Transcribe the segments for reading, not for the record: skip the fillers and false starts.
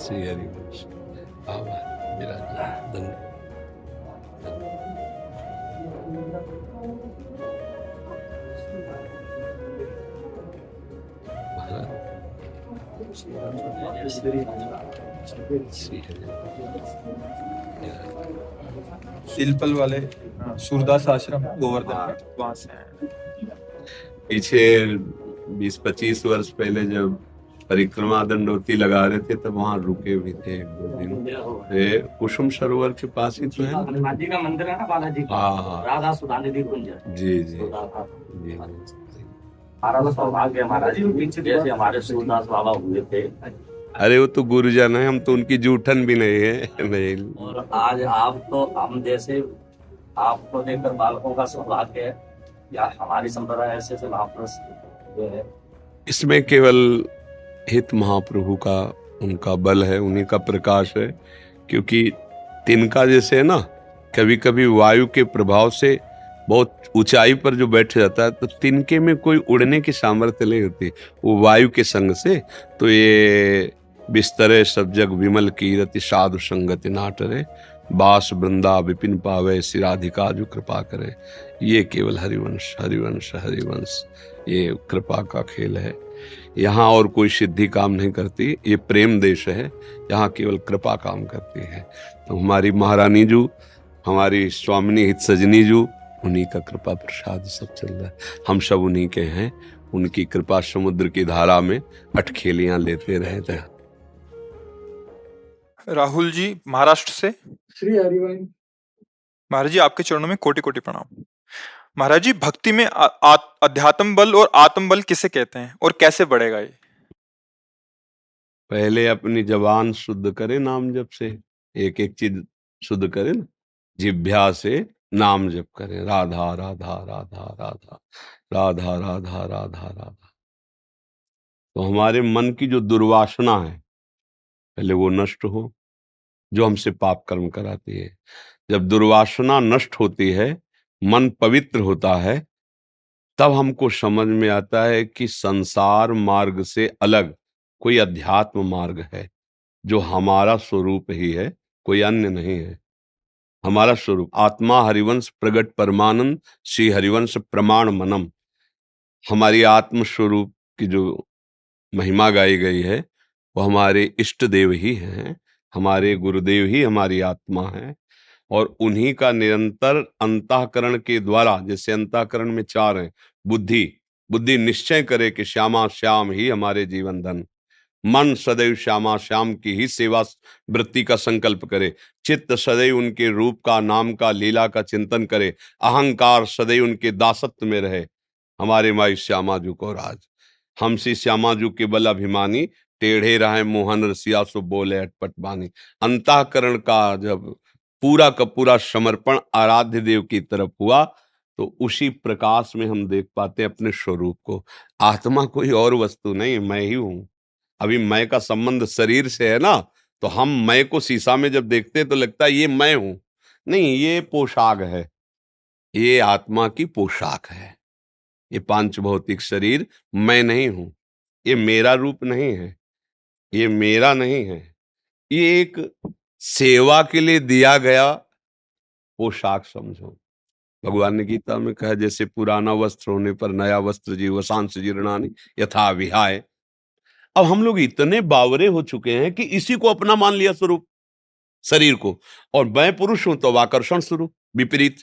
श्री हरिवंश। बाबा मेरा धन्य तिलपल वाले सूरदास आश्रम गोवर्धन वहां से हैं। पीछे 20-25 वर्ष पहले जब परिक्रमा दंडोती लगा रहे थे तब वहाँ रुके भी थे 1-2 दिन। ये कुसुम सरोवर के पास ही तो है ना? हनुमान जी का मंदिर है ना, बालाजी का। हाँ राधा सुधा निधि कुंज। जी जी जी। हमारा तो सौभाग्य महाराज जैसे हमारे सूरदास बाबा हुए थे। अरे वो तो गुरुजन है, हम तो उनकी जूठन भी नहीं है। नहीं। और आज आप तो हम जैसे आपको देखकर बालकों का सौभाग्य है या हमारी संप्रदाय ऐसे से महापुरुष जो है। इसमें केवल हित महाप्रभु का उनका बल है, उन्हीं का प्रकाश है। क्योंकि तिनका जैसे है ना, कभी कभी वायु के प्रभाव से बहुत ऊंचाई पर जो बैठ जाता है तो तिनके में कोई उड़ने की सामर्थ्य नहीं होती, वो वायु के संग से। तो ये बिस्तरे सब जग विमल कीरति साधु संगति नाटरे बास वृंदा विपिन पावे सिराधिका जो कृपा करे। ये केवल हरिवंश हरिवंश हरिवंश, ये कृपा का खेल है। यहाँ और कोई सिद्धि काम नहीं करती, ये प्रेम देश है, यहाँ केवल कृपा काम करती है। तो हमारी महारानी जू, हमारी स्वामिनी हित सजनी जू, उन्हीं का कृपा प्रसाद सब चल रहा है। हम सब उन्हीं के हैं, उनकी कृपा समुद्र की धारा में अटखेलियां लेते रहे थे। राहुल जी महाराष्ट्र से। श्री हरिवंश। महाराज जी आपके चरणों में कोटि कोटि प्रणाम। महाराज जी भक्ति में अध्यात्म बल और आत्म बल किसे कहते हैं और कैसे बढ़ेगा ये? पहले अपनी जबान शुद्ध करे नाम जप से, एक एक चीज शुद्ध करे ना, जिभ्या से नाम जप करें, राधा राधा राधा राधा राधा राधा राधा राधा। तो हमारे मन की जो दुर्वासना है पहले वो नष्ट हो, जो हमसे पाप कर्म कराती है। जब दुर्वासना नष्ट होती है, मन पवित्र होता है, तब हमको समझ में आता है कि संसार मार्ग से अलग कोई अध्यात्म मार्ग है जो हमारा स्वरूप ही है, कोई अन्य नहीं है। हमारा स्वरूप आत्मा हरिवंश प्रगट परमानंद श्री हरिवंश प्रमाण मनम। हमारी आत्म स्वरूप की जो महिमा गाई गई है वो हमारे इष्ट देव ही हैं, हमारे गुरुदेव ही हमारी आत्मा है। और उन्हीं का निरंतर अंतःकरण के द्वारा, जैसे अंतःकरण में 4 हैं, बुद्धि, बुद्धि निश्चय करे कि श्यामा श्याम ही हमारे जीवन धन। मन सदैव श्यामा श्याम की ही सेवा वृत्ति का संकल्प करे। चित्त सदैव उनके रूप का, नाम का, लीला का चिंतन करे। अहंकार सदैव उनके दासत्व में रहे। हमारे माई श्यामा जू को राज, हमसी श्यामा जू के बल अभिमानी, टेढ़े रहे मोहन रसिया सो बोले अटपट बानी। अंतःकरण का जब पूरा का पूरा समर्पण आराध्य देव की तरफ हुआ तो उसी प्रकाश में हम देख पाते अपने स्वरूप को। आत्मा कोई और वस्तु नहीं, मैं ही हूं। अभी मैं का संबंध शरीर से है ना, तो हम मैं को शीशा में जब देखते हैं तो लगता है ये मैं हूं। नहीं, ये पोशाक है, ये आत्मा की पोशाक है। ये पांच भौतिक शरीर मैं नहीं हूं, ये मेरा रूप नहीं है, ये मेरा नहीं है। ये एक सेवा के लिए दिया गया पोशाक समझो। भगवान ने गीता में कहा जैसे पुराना वस्त्र होने पर नया वस्त्र जी वसांस जीर्णानि यथा विहाय। अब हम लोग इतने बावरे हो चुके हैं कि इसी को अपना मान लिया स्वरूप, शरीर को। और मैं पुरुष हूं तो आकर्षण स्वरूप, विपरीत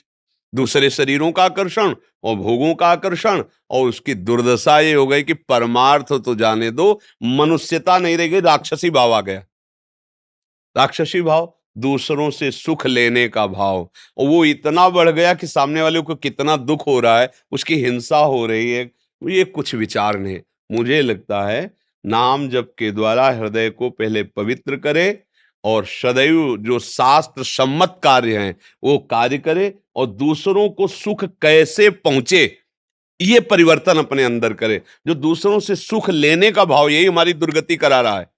दूसरे शरीरों का आकर्षण और भोगों का आकर्षण। और उसकी दुर्दशा ये हो गई कि परमार्थ तो जाने दो, मनुष्यता नहीं रह गई, राक्षसी भाव आ गया। राक्षसी भाव, दूसरों से सुख लेने का भाव, और वो इतना बढ़ गया कि सामने वाले को कितना दुख हो रहा है, उसकी हिंसा हो रही है, ये कुछ विचार नहीं। मुझे लगता है नाम जप के द्वारा हृदय को पहले पवित्र करे और सदैव जो शास्त्र सम्मत कार्य हैं वो कार्य करे, और दूसरों को सुख कैसे पहुंचे ये परिवर्तन अपने अंदर करे। जो दूसरों से सुख लेने का भाव, यही हमारी दुर्गति करा रहा है।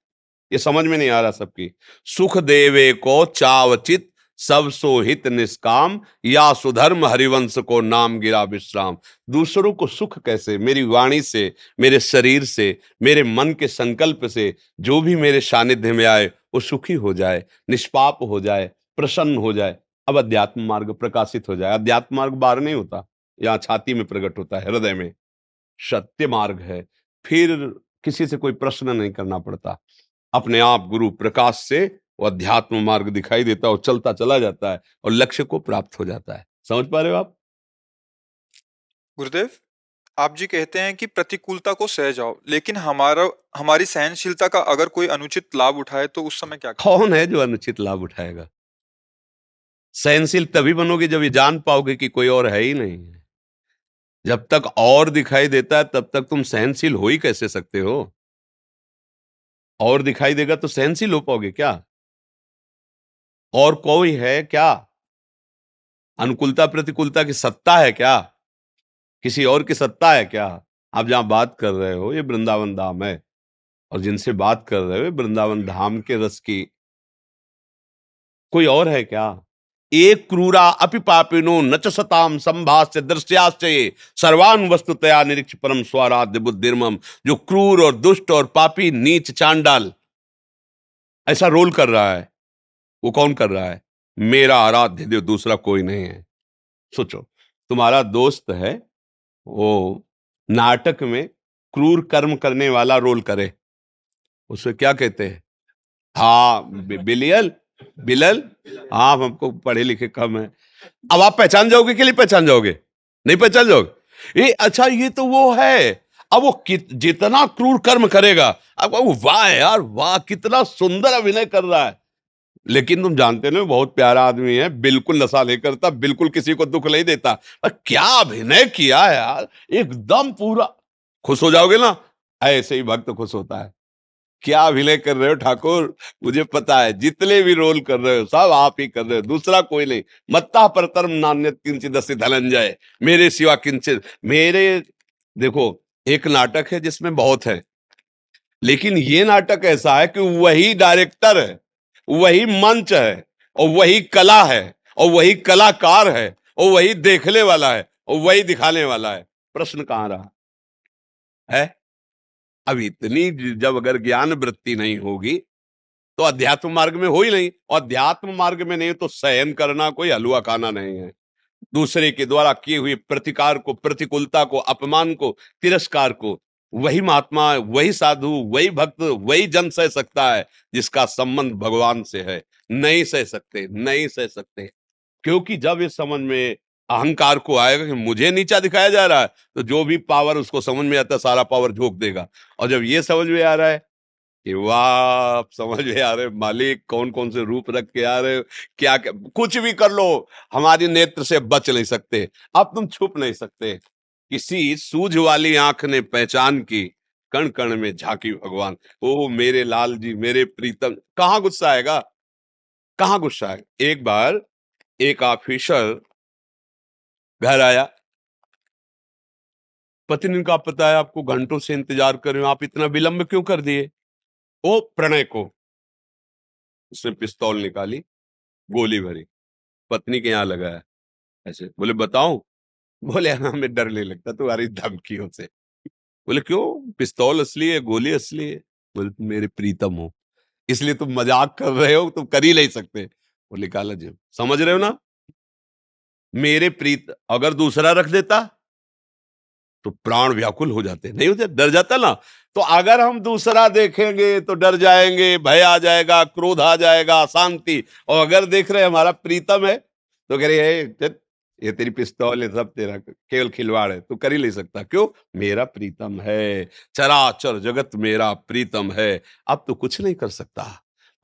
ये समझ में नहीं आ रहा सबकी। सुख देवे को चावचित सब सो हित निष्काम, या सुधर्म हरिवंश को नाम गिरा विश्राम। दूसरों को सुख कैसे, मेरी वाणी से, मेरे शरीर से, मेरे मन के संकल्प से, जो भी मेरे सानिध्य में आए वो सुखी हो जाए, निष्पाप हो जाए, प्रसन्न हो जाए। अब अध्यात्म मार्ग प्रकाशित हो जाए। अध्यात्म मार्ग बाहर नहीं होता, यहाँ छाती में प्रकट होता है, हृदय में। सत्य मार्ग है। फिर किसी से कोई प्रश्न नहीं करना पड़ता, अपने आप गुरु प्रकाश से वो अध्यात्म मार्ग दिखाई देता है और चलता चला जाता है और लक्ष्य को प्राप्त हो जाता है। समझ पा रहे हो आप? गुरुदेव, आप जी कहते हैं कि प्रतिकूलता को सह जाओ, लेकिन हमारी सहनशीलता का अगर कोई अनुचित लाभ उठाए तो उस समय क्या करें? कौन है जो अनुचित लाभ उठाएगा? सहनशील तभी बनोगे जब ये जान पाओगे कि कोई और है ही नहीं। जब तक और दिखाई देता है तब तक तुम सहनशील हो ही कैसे सकते हो? और दिखाई देगा तो सहनशील हो पाओगे क्या? और कोई है क्या? अनुकूलता प्रतिकूलता की सत्ता है क्या? किसी और की सत्ता है क्या? आप जहां बात कर रहे हो ये वृंदावन धाम है, और जिनसे बात कर रहे हो ये वृंदावन धाम के रस की कोई और है क्या? एक क्रूरा अपि पापिनो न च सताम संभास्य दृश्याश्च ये सर्वान वस्तुतया निरीक्ष परम स्वाराध्य बुद्धिर्मम। जो क्रूर और दुष्ट और पापी नीच चांडाल ऐसा रोल कर रहा है, वो कौन कर रहा है? मेरा आराध्य देव, दूसरा कोई नहीं है। सोचो, तुम्हारा दोस्त है, वो नाटक में क्रूर कर्म करने वाला रोल करे, उसे क्या कहते हैं? हाँ, बिलियल, बिलल। हाँ, हमको पढ़े लिखे कम है। अब आप पहचान जाओगे कि नहीं पहचान जाओगे? नहीं पहचान जाओगे? ये अच्छा, ये तो वो है। अब वो जितना क्रूर कर्म करेगा, अब वो वाह यार वाह, कितना सुंदर अभिनय कर रहा है। लेकिन तुम जानते ना, बहुत प्यारा आदमी है, बिल्कुल नशा नहीं करता, बिल्कुल किसी को दुख नहीं देता। पर क्या अभिनय किया यार, एकदम पूरा। खुश हो जाओगे ना, ऐसे ही भक्त खुश होता है। क्या अभिनय कर रहे हो ठाकुर, मुझे पता है, जितने भी रोल कर रहे हो सब आप ही कर रहे हो, दूसरा कोई नहीं। मत्ता परतरम नान्यत किंचित अस्ति धनंजय, मेरे सिवा किंचित। मेरे देखो, एक नाटक है जिसमें बहुत है, लेकिन ये नाटक ऐसा है कि वही डायरेक्टर है, वही मंच है, और वही कला है, और वही कलाकार है, और वही देखने वाला है, और वही दिखाने वाला है। प्रश्न कहां रहा है? अब इतनी जब अगर ज्ञान वृत्ति नहीं होगी तो अध्यात्म मार्ग में हो ही नहीं, और अध्यात्म मार्ग में नहीं तो सहन करना कोई हलवा खाना नहीं है। दूसरे के द्वारा किए हुए प्रतिकार को, प्रतिकूलता को, अपमान को, तिरस्कार को वही महात्मा, वही साधु, वही भक्त, वही जन सह सकता है जिसका संबंध भगवान से है। नहीं सह सकते, नहीं सह सकते। क्योंकि जब इस समझ में अहंकार को आएगा कि मुझे नीचा दिखाया जा रहा है, तो जो भी पावर उसको समझ में आता है सारा पावर झोंक देगा। और जब ये समझ में आ रहा है कि वाह, आप समझ में आ रहे मालिक कौन कौन से रूप रख के आ रहे हो, क्या क्या कुछ भी कर लो, हमारी नेत्र से बच नहीं सकते। अब तुम छुप नहीं सकते। किसी सूझ वाली आंख ने पहचान की, कण कण में झांकी भगवान। ओ मेरे लाल जी, मेरे प्रीतम, कहाँ गुस्सा आएगा, कहाँ गुस्सा आएगा? एक बार एक ऑफिसर घर आया, पत्नी का पता है आपको, घंटों से इंतजार कर रहे हो, आप इतना विलंब क्यों कर दिए? ओ प्रणय को, उसने पिस्तौल निकाली, गोली भरी, पत्नी के यहाँ लगाया। ऐसे बोले बताऊं? बोले हाँ, हमें डर नहीं लगता तुम्हारी धमकियों से। बोले क्यों, पिस्तौल असली है, गोली असली है। बोले तुम मेरे प्रीतम हो, इसलिए तुम मजाक कर रहे हो, तुम कर ही नहीं सकते। बोले काला जी, समझ रहे हो ना, मेरे प्रीत अगर दूसरा रख देता तो प्राण व्याकुल हो जाते, नहीं होते, डर जाता ना। तो अगर हम दूसरा देखेंगे तो डर जाएंगे, भय आ जाएगा, क्रोध आ जाएगा, अशांति। और अगर देख रहे हमारा प्रीतम है तो कह रहे ये तेरी पिस्तौल है, सब तेरा केवल खिलवाड़ है, तू कर ही नहीं सकता। क्यों? मेरा प्रीतम है, चराचर जगत मेरा प्रीतम है। अब तो कुछ नहीं कर सकता,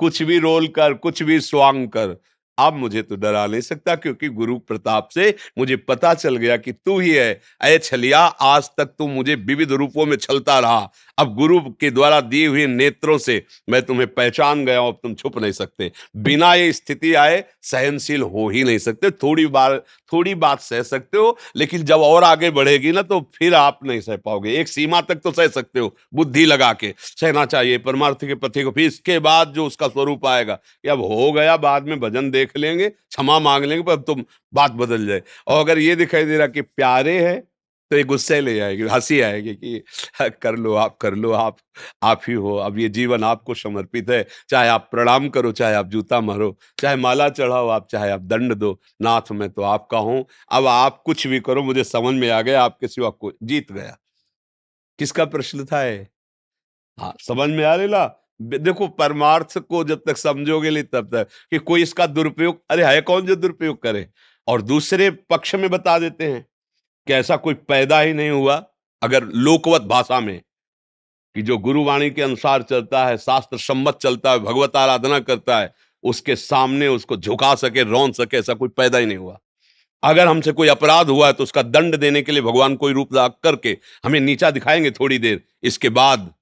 कुछ भी रोल कर, कुछ भी स्वांग कर, अब मुझे तो डरा नहीं सकता, क्योंकि गुरु प्रताप से मुझे पता चल गया कि तू ही है। अय छलिया, आज तक तू मुझे विविध रूपों में छलता रहा, अब गुरु के द्वारा दिए हुए नेत्रों से मैं तुम्हें पहचान गया हूं, अब तुम छुप नहीं सकते। बिना ये स्थिति आए सहनशील हो ही नहीं सकते। थोड़ी बात सह सकते हो, लेकिन जब और आगे बढ़ेगी ना तो फिर आप नहीं सह पाओगे। एक सीमा तक तो सह सकते हो, बुद्धि लगा के सहना चाहिए परमार्थ के पथे को, फिर इसके बाद जो उसका स्वरूप आएगा कि अब हो गया, बाद में भजन देख लेंगे, क्षमा मांग लेंगे, पर अब तुम बात बदल जाए। और अगर ये दिखाई दे रहा कि प्यारे है तो ये गुस्से ले आएगी, हंसी आएगी कि कर लो आप ही हो, अब ये जीवन आपको समर्पित है। चाहे आप प्रणाम करो, चाहे आप जूता मारो, चाहे माला चढ़ाओ आप, चाहे आप दंड दो, नाथ मैं तो आपका हूं। अब आप कुछ भी करो, मुझे समझ में आ गया, आपके सिवा को जीत गया। किसका प्रश्न था ये? हाँ, समझ में आ रेला। देखो, परमार्थ को जब तक समझोगे नहीं तब तक कि कोई इसका दुरुपयोग, अरे है कौन जो दुरुपयोग करे। और दूसरे पक्ष में बता देते हैं कि ऐसा कोई पैदा ही नहीं हुआ, अगर लोकवत भाषा में, कि जो गुरुवाणी के अनुसार चलता है, शास्त्र सम्मत चलता है, भगवत आराधना करता है, उसके सामने उसको झुका सके, रौन सके, ऐसा कोई पैदा ही नहीं हुआ। अगर हमसे कोई अपराध हुआ है तो उसका दंड देने के लिए भगवान कोई रूप धारण करके हमें नीचा दिखाएंगे थोड़ी देर, इसके बाद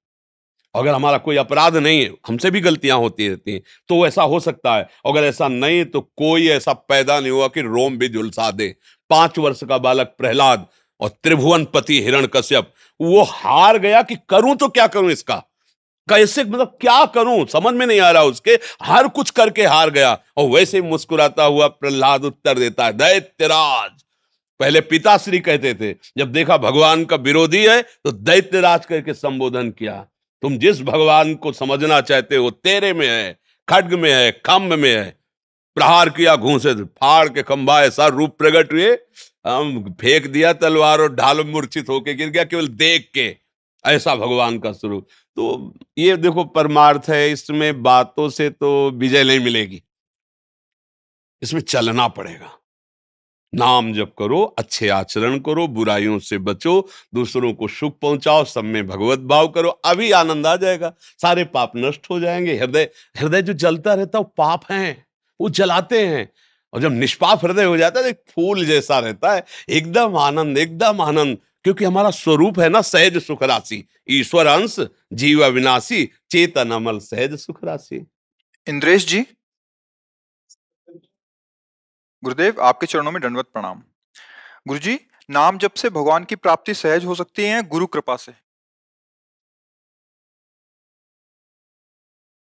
अगर हमारा कोई अपराध नहीं है, हमसे भी गलतियां होती रहती हैं, तो ऐसा हो सकता है। अगर ऐसा नहीं तो कोई ऐसा पैदा नहीं हुआ कि रोम भी झुलसा दे। 5 वर्ष का बालक प्रहलाद और त्रिभुवनपति हिरण्यकश्यप, वो हार गया कि करूं तो क्या करूं इसका, कैसे, मतलब क्या करूं, समझ में नहीं आ रहा उसके, हर कुछ करके हार गया। और वैसे ही मुस्कुराता हुआ प्रहलाद उत्तर देता है, दैत्यराज। पहले पिताश्री कहते थे, जब देखा भगवान का विरोधी है तो दैत्यराज करके संबोधन किया। तुम जिस भगवान को समझना चाहते हो तेरे में है, खड्ग में है, खम्भ में है। प्रहार किया, घूंसे फाड़ के खंभा, ऐसा रूप प्रकट हुए, हम फेंक दिया तलवार और ढाल मूर्छित होके गिर गया केवल देख के। ऐसा भगवान का स्वरूप। तो ये देखो परमार्थ है, इसमें बातों से तो विजय नहीं मिलेगी, इसमें चलना पड़ेगा। नाम जप करो, अच्छे आचरण करो, बुराइयों से बचो, दूसरों को सुख पहुंचाओ, सब में भगवत भाव करो, अभी आनंद आ जाएगा, सारे पाप नष्ट हो जाएंगे। हृदय हृदय जो जलता रहता है वो पाप हैं, वो जलाते हैं। और जब निष्पाप हृदय हो जाता है तो एक फूल जैसा रहता है, एकदम आनंद, एकदम आनंद। क्योंकि हमारा स्वरूप है ना सहज सुख राशि, ईश्वर अंश जीव अविनाशी, चेतन अमल सहज सुख राशि। इंद्रेश जी, गुरुदेव आपके चरणों में दंडवत प्रणाम। गुरुजी, नाम जप से भगवान की प्राप्ति सहज हो सकती है गुरु कृपा से?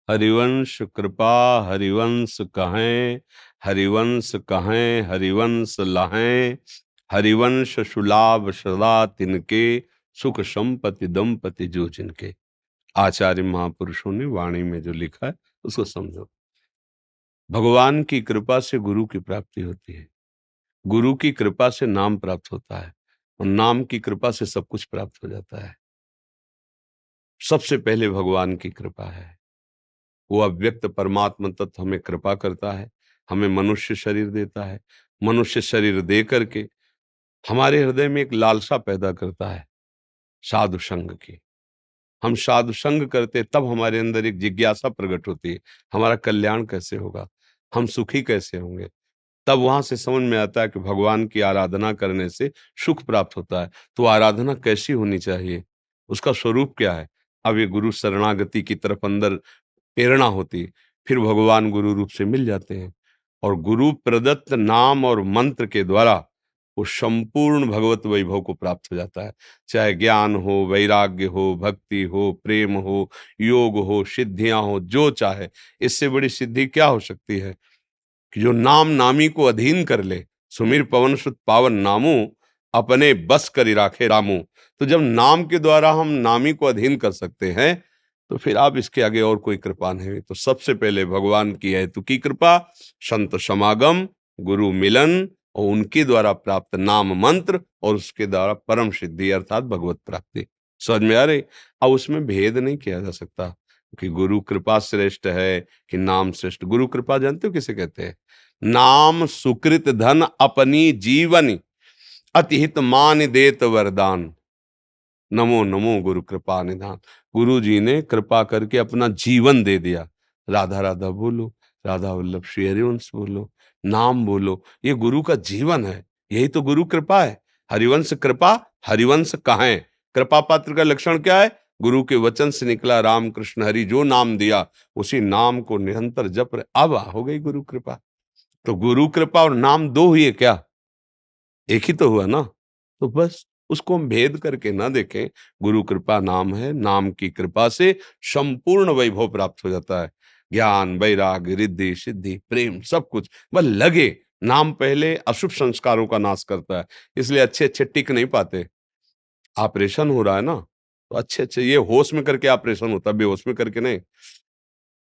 हरिवंश कृपा हरिवंश कहें, हरिवंश कहें हरिवंश लहें, हरिवंश सुलाभ सदा तिनके, सुख संपत्ति दंपति जो जिनके। आचार्य महापुरुषों ने वाणी में जो लिखा है उसको समझो। भगवान की कृपा से गुरु की प्राप्ति होती है, गुरु की कृपा से नाम प्राप्त होता है, और नाम की कृपा से सब कुछ प्राप्त हो जाता है। सबसे पहले भगवान की कृपा है, वो अव्यक्त परमात्मा तत्व हमें कृपा करता है, हमें मनुष्य शरीर देता है। मनुष्य शरीर दे करके हमारे हृदय में एक लालसा पैदा करता है साधु संग की। हम साधु संग करते तब हमारे अंदर एक जिज्ञासा प्रकट होती है, हमारा कल्याण कैसे होगा, हम सुखी कैसे होंगे। तब वहां से समझ में आता है कि भगवान की आराधना करने से सुख प्राप्त होता है। तो आराधना कैसी होनी चाहिए, उसका स्वरूप क्या है। अब ये गुरु शरणागति की तरफ अंदर प्रेरणा होती है, फिर भगवान गुरु रूप से मिल जाते हैं, और गुरु प्रदत्त नाम और मंत्र के द्वारा वो संपूर्ण भगवत वैभव को प्राप्त हो जाता है। चाहे ज्ञान हो, वैराग्य हो, भक्ति हो, प्रेम हो, योग हो, सिद्धियां हो, जो चाहे। इससे बड़ी सिद्धि क्या हो सकती है कि जो नाम नामी को अधीन कर ले। सुमिर पवन सुत पावन नामू, अपने बस करी राखे रामू। तो जब नाम के द्वारा हम नामी को अधीन कर सकते हैं तो फिर आप इसके आगे और कोई कृपा नहीं हुई। तो सबसे पहले भगवान की हेतु की कृपा, संत समागम, गुरु मिलन और उनके द्वारा प्राप्त नाम मंत्र, और उसके द्वारा परम सिद्धि अर्थात भगवत प्राप्ति। समझ में आ रही। अब उसमें भेद नहीं किया जा सकता कि गुरु कृपा श्रेष्ठ है कि नाम श्रेष्ठ। गुरु कृपा जानते हो किसे कहते हैं? नाम सुकृत धन अपनी जीवन, अतिहित मान देत वरदान। नमो नमो गुरु कृपा निधान। गुरु जी ने कृपा करके अपना जीवन दे दिया। राधा राधा बोलो, राधा वल्लभ श्री हरिवंश बोलो, नाम बोलो, ये गुरु का जीवन है, यही तो गुरु कृपा है। हरिवंश कृपा, हरिवंश कहें। कृपा पात्र का लक्षण क्या है? गुरु के वचन से निकला राम कृष्ण हरि, जो नाम दिया उसी नाम को निरंतर जप रहे, अब हो गई गुरु कृपा। तो गुरु कृपा और नाम दो हुई है क्या? एक ही तो हुआ ना। तो बस उसको हम भेद करके ना देखें। गुरु कृपा नाम है, नाम की कृपा से संपूर्ण वैभव प्राप्त हो जाता है। ज्ञान, वैराग्य, रिद्धि, सिद्धि, प्रेम, सब कुछ बस लगे। नाम पहले अशुभ संस्कारों का नाश करता है, इसलिए अच्छे अच्छे टिक नहीं पाते। ऑपरेशन हो रहा है ना, तो अच्छे अच्छे ये होश में करके ऑपरेशन होता है, बेहोश में करके नहीं।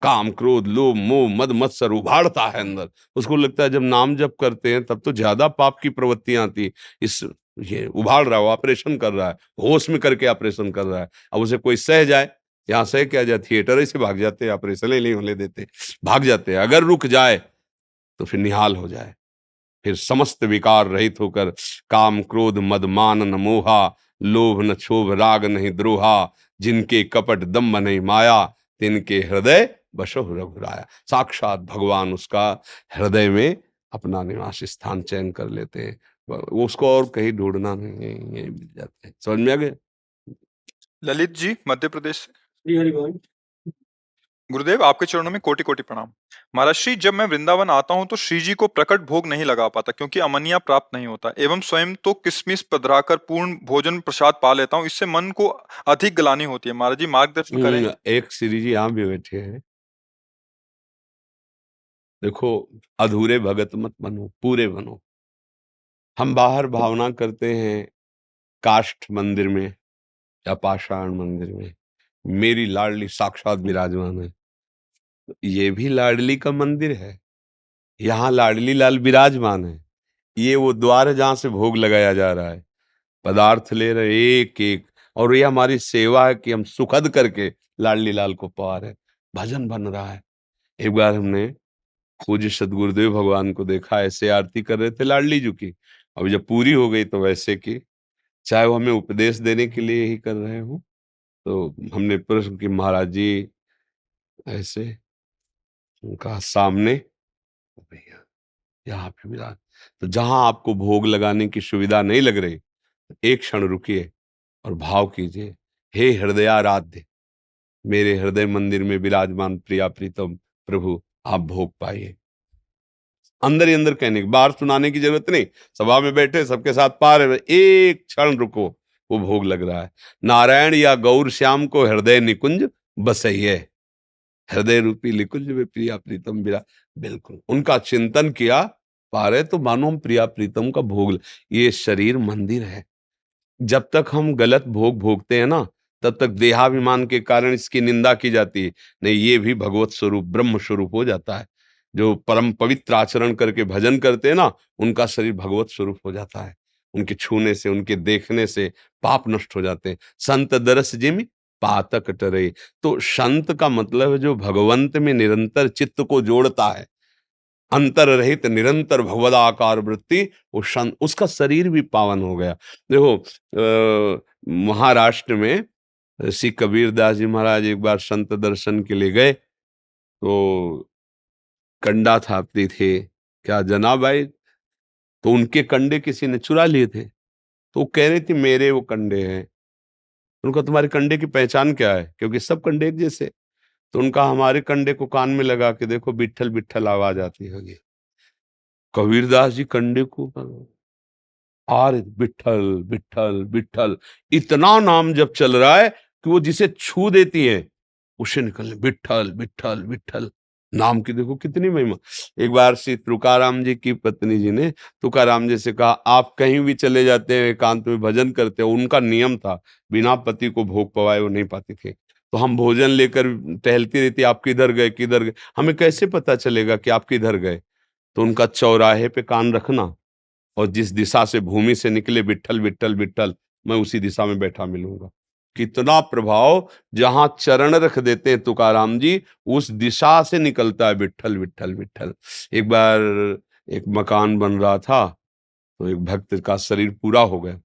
काम क्रोध लोभ मोह मद मत्सर उभाड़ता है अंदर, उसको लगता है जब नाम जप करते हैं तब तो ज्यादा पाप की प्रवृत्तियां आती। इस ये उभाड़ रहा है, वो ऑपरेशन कर रहा है, होश में करके ऑपरेशन कर रहा है। अब उसे कोई सह जाए, यहाँ सह क्या जाए, थिएटर से भाग जाते हैं, ऑपरेशन ही नहीं होने देते, भाग जाते हैं। अगर रुक जाए तो फिर निहाल हो जाए, फिर समस्त विकार रहित होकर काम क्रोध मद मान न मोहा, लोभ न क्षोभ राग नहीं द्रोहा, जिनके कपट दम्भ नहीं माया, तिनके हृदय बसो रघुराया। साक्षात भगवान उसका हृदय में अपना निवास स्थान चयन कर लेते हैं, उसको और कहीं ढूंढना नहीं है, यही मिल जाते हैं। समझ में आ गया? ललित जी मध्य प्रदेश से। श्री हरि बोल। गुरुदेव आपके चरणों में कोटि कोटि प्रणाम। महाराज श्री, जब मैं वृंदावन आता हूँ तो श्री जी को प्रकट भोग नहीं लगा पाता क्योंकि अमनिया प्राप्त नहीं होता, एवं स्वयं तो किसमिस पधराकर पूर्ण भोजन प्रसाद पा लेता हूँ, इससे मन को अधिक ग्लानि होती है। महाराज जी मार्गदर्शन करें। एक श्री जी यहाँ भी बैठे हैं। देखो, अधूरे भगत मत बनो, पूरे बनो। हम बाहर भावना करते हैं काष्ठ मंदिर में या पाषाण मंदिर में मेरी लाडली साक्षात विराजमान है। ये भी लाडली का मंदिर है, यहाँ लाडली लाल विराजमान है। ये वो द्वार है जहां से भोग लगाया जा रहा है, पदार्थ ले रहे एक एक, और ये हमारी सेवा है कि हम सुखद करके लाडली लाल को पा रहे। भजन बन रहा है। एक बार हमने पूज्य सदगुरुदेव भगवान को देखा, ऐसे आरती कर रहे थे लाडली जी की। अब जब पूरी हो गई तो वैसे की, चाहे वो हमें उपदेश देने के लिए ही कर रहे हो, तो हमने प्रश्न की महाराज जी ऐसे उनका सामने भैया यहाँ पे विराज, तो जहां आपको भोग लगाने की सुविधा नहीं लग रही, एक क्षण रुकिए और भाव कीजिए, हे हृदयाराध्य, मेरे हृदय मंदिर में विराजमान प्रिया प्रीतम प्रभु, आप भोग पाइए। अंदर ही अंदर कहने की, बाहर सुनाने की जरूरत नहीं। सभा में बैठे सबके साथ पा रहे, एक क्षण रुको, वो भोग लग रहा है। नारायण या गौर श्याम को हृदय निकुंज बसइये, हृदय रूपी निकुंज में प्रिया प्रीतम विरा, बिल्कुल उनका चिंतन किया, पा रहे तो मानो हम प्रिया प्रीतम का भोग। ये शरीर मंदिर है। जब तक हम गलत भोग भोगते हैं ना, तब तक देहाभिमान के कारण इसकी निंदा की जाती है। नहीं, ये भी भगवत स्वरूप ब्रह्म स्वरूप हो जाता है। जो परम पवित्र आचरण करके भजन करते हैं ना, उनका शरीर भगवत स्वरूप हो जाता है। उनके छूने से, उनके देखने से पाप नष्ट हो जाते हैं। संत दरस जिमि पातक टरे। तो संत का मतलब है जो भगवंत में निरंतर चित्त को जोड़ता है, अंतर रहित निरंतर भगवदाकार वृत्ति, वो उसका शरीर भी पावन हो गया। देखो, महाराष्ट्र में श्री कबीर दास जी महाराज एक बार संत दर्शन के लिए गए, तो कंडा थापती थे, क्या जनाब भाई, तो उनके कंडे किसी ने चुरा लिए थे। तो वो कह रही थी मेरे वो कंडे हैं। उनका तुम्हारे कंडे की पहचान क्या है, क्योंकि सब कंडे एक जैसे। तो उनका हमारे कंडे को कान में लगा के देखो, बिट्ठल बिट्ठल आवाज आती होगी। कबीरदास जी कंडे को आर विठल विठल विठल, इतना नाम जब चल रहा है कि वो जिसे छू देती है उसे निकलने विठल विठल विठल। नाम की देखो कितनी महिमा। एक बार श्री तुकाराम जी की पत्नी जी ने तुकाराम जी से कहा, आप कहीं भी चले जाते हैं, एकांत में भजन करते हो। उनका नियम था, बिना पति को भोग पवाए वो नहीं पाती थी। तो हम भोजन लेकर टहलती रहती, आप किधर गए किधर गए, हमें कैसे पता चलेगा कि आप किधर गए। तो उनका चौराहे पे कान रखना, और जिस दिशा से भूमि से निकले विट्ठल विट्ठल विट्ठल, मैं उसी दिशा में बैठा मिलूंगा। कितना प्रभाव, जहां चरण रख देते हैं तुकाराम जी, उस दिशा से निकलता है विट्ठल विट्ठल विट्ठल। एक बार एक मकान बन रहा था, तो एक भक्त का शरीर पूरा हो गया,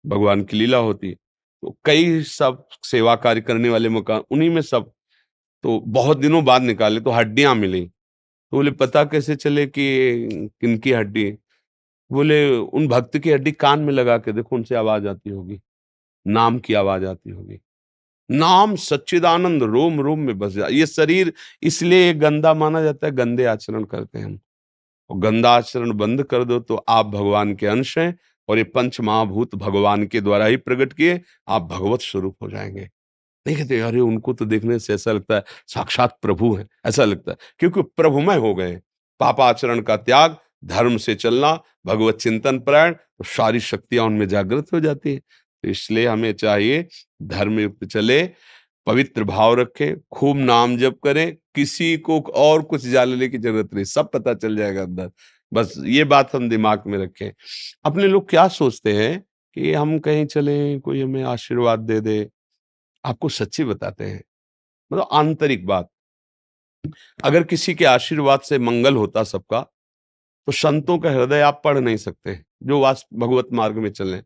भगवान की लीला होती है। तो कई सब सेवा कार्य करने वाले मकान, उन्हीं में सब, तो बहुत दिनों बाद निकाले तो हड्डियां मिली। तो बोले पता कैसे चले कि किनकी हड्डी? बोले उन भक्त की हड्डी कान में लगा के देखो, उनसे आवाज आती होगी, नाम की आवाज आती होगी। नाम सच्चिदानंद रोम रोम में बस जाए। ये शरीर इसलिए गंदा माना जाता है, गंदे आचरण करते हैं हम। और गंदा आचरण बंद कर दो तो आप भगवान के अंश हैं, और ये पंच महाभूत भगवान के द्वारा ही प्रकट किए, आप भगवत स्वरूप हो जाएंगे। नहीं कहते अरे उनको तो देखने से ऐसा लगता है साक्षात प्रभु है, ऐसा लगता है, क्योंकि प्रभुमय हो गए। पापाचरण का त्याग, धर्म से चलना, भगवत चिंतन प्राण, तो सारी शक्तियां उनमें जागृत हो जाती है। इसलिए हमें चाहिए धर्म युक्त चले, पवित्र भाव रखें, खूब नाम जप करें, किसी को और कुछ जानने की जरूरत नहीं, सब पता चल जाएगा अंदर। बस ये बात हम दिमाग में रखें। अपने लोग क्या सोचते हैं कि हम कहीं चलें, कोई हमें आशीर्वाद दे दे। आपको सच्ची बताते हैं, मतलब आंतरिक बात, अगर किसी के आशीर्वाद से मंगल होता सबका, तो संतों का हृदय आप पढ़ नहीं सकते, जो भगवत मार्ग में चले।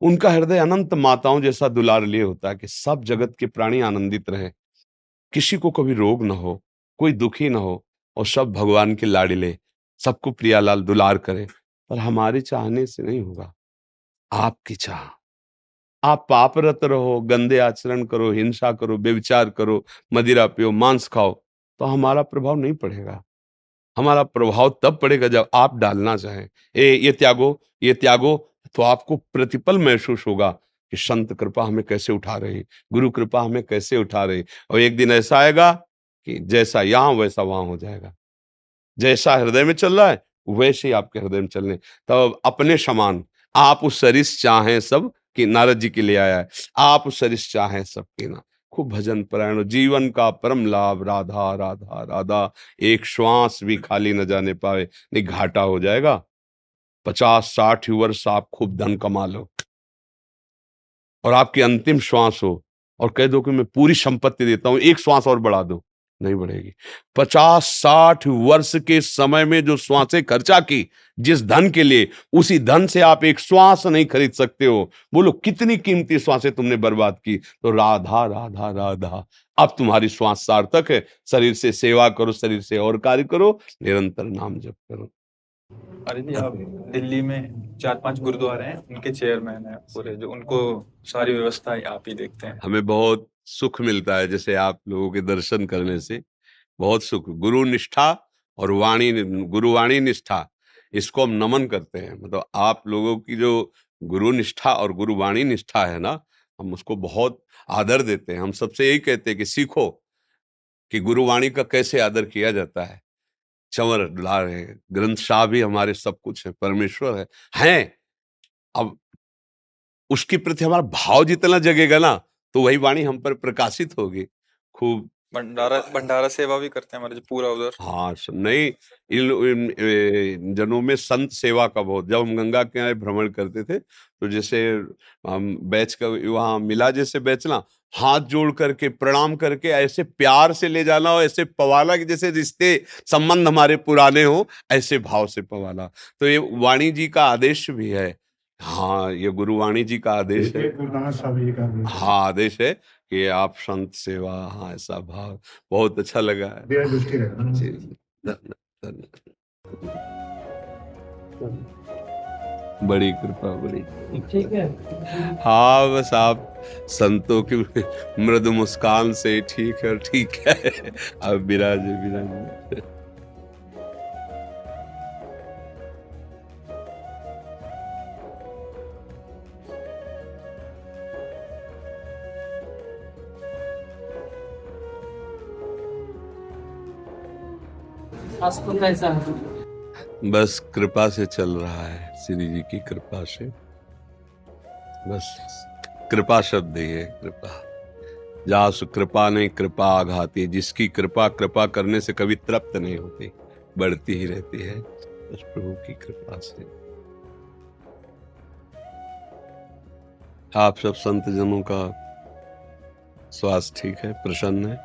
उनका हृदय अनंत माताओं जैसा दुलार लिए होता है कि सब जगत के प्राणी आनंदित रहे, किसी को कभी रोग ना हो, कोई दुखी ना हो, और सब भगवान के लाडिले, सबको प्रियालाल दुलार करें। पर हमारे चाहने से नहीं होगा, आपकी चाह। आप पापरत रहो, गंदे आचरण करो, हिंसा करो, व्यभिचार करो, मदिरा पियो, मांस खाओ, तो हमारा प्रभाव नहीं पड़ेगा। हमारा प्रभाव तब पड़ेगा जब आप डालना चाहें, ये त्यागो, ये त्यागो, तो आपको प्रतिपल महसूस होगा कि संत कृपा हमें कैसे उठा रही, गुरु कृपा हमें कैसे उठा रही। और एक दिन ऐसा आएगा कि जैसा यहां वैसा वहां हो जाएगा, जैसा हृदय में चल रहा है वैसे ही आपके हृदय में चलने। तब अपने समान आप उस सरिस चाहें सब, कि नारद जी के लिए आया है, आप उस सरिस चाहें सबके ना। खूब भजन परायण, जीवन का परम लाभ राधा राधा राधा, एक श्वास भी खाली न जाने पाए, नहीं घाटा हो जाएगा। 50-60 वर्ष आप खूब धन कमा लो और आपकी अंतिम श्वास हो और कह दो कि मैं पूरी संपत्ति देता हूं, एक श्वास और बढ़ा दो, नहीं बढ़ेगी। 50-60 वर्ष के समय में जो श्वासें खर्चा की जिस धन के लिए, उसी धन से आप एक श्वास नहीं खरीद सकते हो। बोलो कितनी कीमती श्वासें तुमने बर्बाद की। तो राधा राधा राधा, अब तुम्हारी श्वास सार्थक है। शरीर से सेवा करो, शरीर से और कार्य करो, निरंतर नाम जप करो। अरे जी, आप दिल्ली में 4-5 गुरुद्वारे हैं, उनके चेयरमैन हैं पूरे, जो उनको सारी व्यवस्था आप ही देखते हैं। हमें बहुत सुख मिलता है जैसे आप लोगों के दर्शन करने से, बहुत सुख। गुरु निष्ठा और वाणी, गुरुवाणी निष्ठा, इसको हम नमन करते हैं। मतलब आप लोगों की जो गुरु निष्ठा और गुरुवाणी निष्ठा है ना, हम उसको बहुत आदर देते हैं। हम सबसे यही कहते हैं कि सीखो कि गुरुवाणी का कैसे आदर किया जाता है। चंवर दुलार है, ग्रंथ शाह भी हमारे सब कुछ है, परमेश्वर है, हैं। अब उसके प्रति हमारा भाव जितना जगेगा ना, तो वही वाणी हम पर प्रकाशित होगी। खूब भंडारा सेवा भी करते हैं हमारे जो पूरा उधर। हाँ, नहीं, इन जनों में संत सेवा का बहुत। जब हम गंगा किनारे भ्रमण करते थे, तो जैसे हम बैच का वहां मिला, जैसे बैचना, हाथ जोड़ करके प्रणाम करके ऐसे प्यार से ले जाना, और ऐसे पवाला कि जैसे रिश्ते संबंध हमारे पुराने हो, ऐसे भाव से पवाला। तो ये वाणी जी का आदेश भी है। हाँ, ये गुरुवाणी जी का आदेश है। हाँ, आदेश है कि आप संत सेवा, हाँ, ऐसा भाव बहुत अच्छा लगा है जी। बड़ी कृपा, बड़ी। ठीक है। हाँ, बस आप संतों की मृदु मुस्कान से ठीक है, ठीक है। अब विराजे विराजे। आज तो कैसा है? बस कृपा से चल रहा है, श्री जी की कृपा से। बस कृपा शब्द ही है, कृपा। जासु कृपा नहीं कृपा आघाती, जिसकी कृपा कृपा करने से कभी तृप्त नहीं होती, बढ़ती ही रहती है, बस प्रभु की कृपा से। आप सब संत जनों का स्वास्थ्य ठीक है, प्रसन्न है,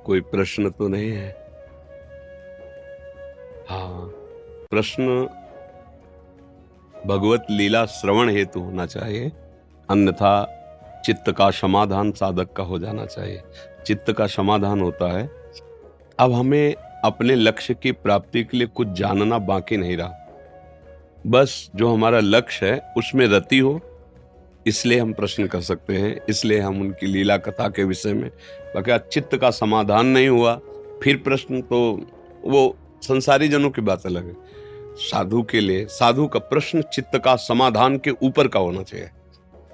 कोई प्रश्न तो नहीं है? हाँ, प्रश्न भगवत लीला श्रवण हेतु होना चाहिए, अन्यथा चित्त का समाधान साधक का हो जाना चाहिए। चित्त का समाधान होता है, अब हमें अपने लक्ष्य की प्राप्ति के लिए कुछ जानना बाकी नहीं रहा, बस जो हमारा लक्ष्य है उसमें रति हो, इसलिए हम प्रश्न कर सकते हैं, इसलिए हम उनकी लीला कथा के विषय में। बाकी चित्त का समाधान नहीं हुआ, फिर प्रश्न तो वो संसारी जनों की बात अलग है। साधु के लिए, साधु का प्रश्न चित्त का समाधान के ऊपर का होना चाहिए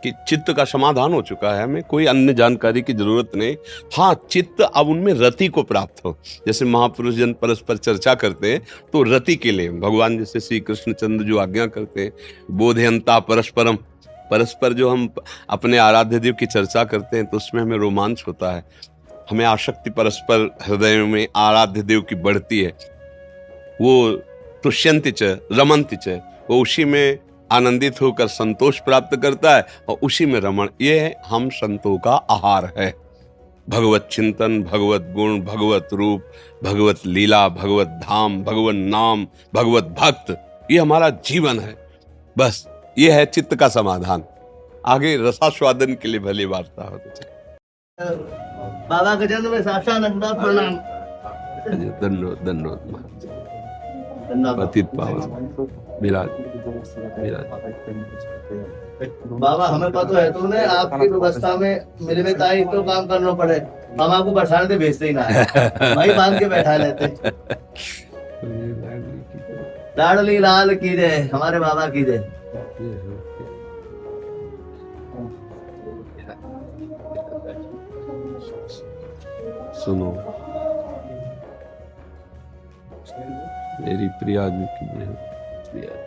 कि चित्त का समाधान हो चुका है, हमें कोई अन्य जानकारी की जरूरत नहीं। हाँ, चित्त अब उनमें रति को प्राप्त हो। जैसे महापुरुष जन परस्पर चर्चा करते हैं, तो रति के लिए भगवान जैसे श्री कृष्णचंद्र जो आज्ञा करते हैं, बोधयंता परस्परम, परस्पर जो हम अपने आराध्य देव की चर्चा करते हैं तो उसमें हमें रोमांच होता है, हमें आसक्ति परस्पर हृदय में आराध्य देव की बढ़ती है। वो तुष्यंति च रमन्ति च, वो उसी में आनंदित होकर संतोष प्राप्त करता है और उसी में रमण। ये हम संतों का आहार है। भगवत चिंतन, भगवत गुण, भगवत रूप, भगवत लीला, भगवत धाम, भगवत नाम, भगवत भक्त, ये हमारा जीवन है। बस ये है चित्त का समाधान। आगे रसास्वादन के लिए भली वार्ता हो तो बाबा के जन्म में साष्टांग प्रणाम। दंडोत दंडोत महाराज। धन्यवाद। पतित पावन विराज विराज। बाबा हमें पता है तूने आपकी व्यवस्था में मेरे में ताई तो काम करना पड़े, हम आपको बरसाने से भेजते ही ना है, वही बांध के बैठा लेते। लाडली लाल की जय, हमारे बाबा की जय। सुनो मेरी प्रिया जी की प्रिया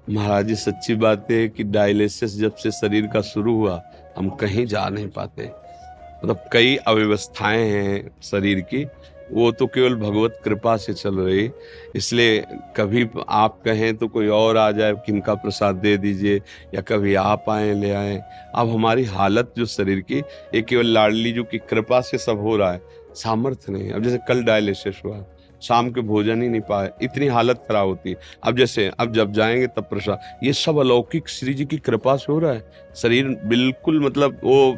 महाराज जी, सच्ची बात है कि डायलिसिस जब से शरीर का शुरू हुआ हम कहीं जा नहीं पाते। मतलब कई अव्यवस्थाएं हैं शरीर की, वो तो केवल भगवत कृपा से चल रही। इसलिए कभी आप कहें तो कोई और आ जाए कि इनका प्रसाद दे दीजिए, या कभी आप आए ले आए। अब हमारी हालत जो शरीर की, ये केवल लाडली जो की कृपा से सब हो रहा है, सामर्थ्य नहीं। अब जैसे कल डायलिसिस हुआ, शाम के भोजन ही नहीं पाए, इतनी हालत खराब होती है। अब जैसे अब जब जाएंगे तब प्रसाद, ये सब अलौकिक श्री जी की कृपा से हो रहा है। शरीर बिल्कुल मतलब वो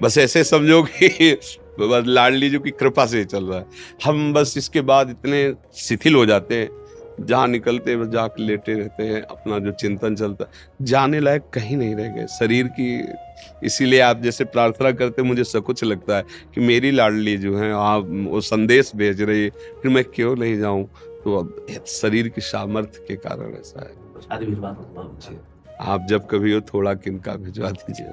बस ऐसे समझो कि बस लाडली जी की कृपा से चल रहा है। हम बस इसके बाद इतने शिथिल हो जाते हैं, जहाँ निकलते बस जाके लेटे रहते हैं, अपना जो चिंतन चलता है, जाने लायक कहीं नहीं रह गए शरीर की। इसीलिए आप जैसे प्रार्थना करते, मुझे सकुच लगता है कि मेरी लाडली जो है आप वो संदेश भेज रही है, फिर मैं क्यों नहीं जाऊं। तो अब शरीर की सामर्थ्य के कारण ऐसा है। आप जब कभी हो थोड़ा किनका भिजवा दीजिए।